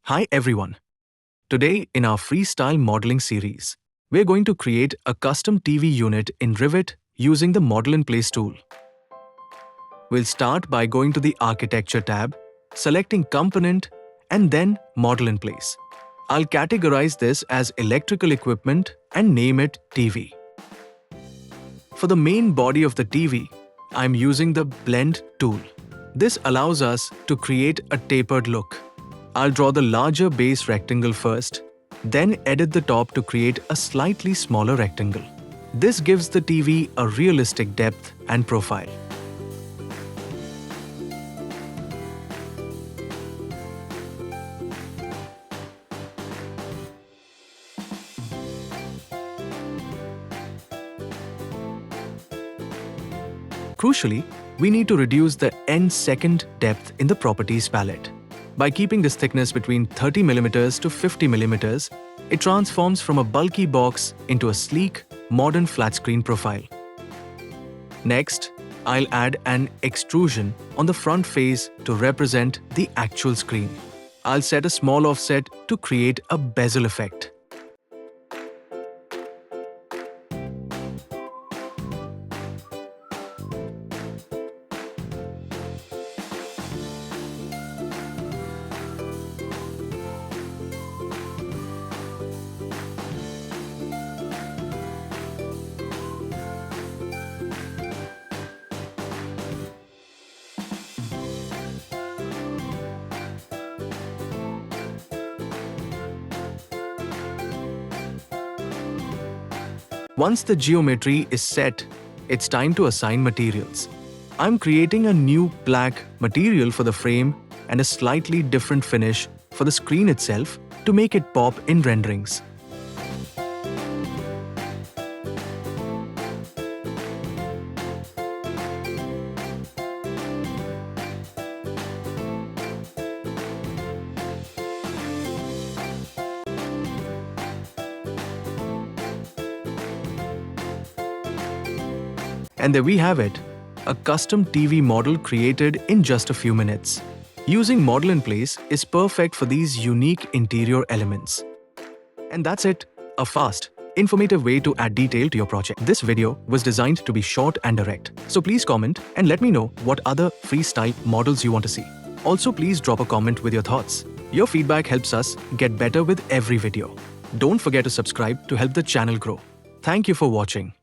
Hi everyone. Today in our freestyle modeling series, we're going to create a custom TV unit in Revit using the Model in Place tool. We'll start by going to the Architecture tab, selecting Component and then Model in Place. I'll categorize this as electrical equipment and name it TV. For the main body of the TV, I'm using the Blend tool. This allows us to create a tapered look. I'll draw the larger base rectangle first, then edit the top to create a slightly smaller rectangle. This gives the TV a realistic depth and profile. Crucially, we need to reduce the end second depth in the Properties palette. By keeping this thickness between 30 mm to 50 mm, it transforms from a bulky box into a sleek, modern flat-screen profile. Next, I'll add an extrusion on the front face to represent the actual screen. I'll set a small offset to create a bezel effect. Once the geometry is set, it's time to assign materials. I'm creating a new black material for the frame and a slightly different finish for the screen itself to make it pop in renderings. And there we have it, a custom TV model created in just a few minutes. Using Model in Place is perfect for these unique interior elements. And that's it, a fast, informative way to add detail to your project. This video was designed to be short and direct, so please comment and let me know what other freestyle models you want to see. Also, please drop a comment with your thoughts. Your feedback helps us get better with every video. Don't forget to subscribe to help the channel grow. Thank you for watching.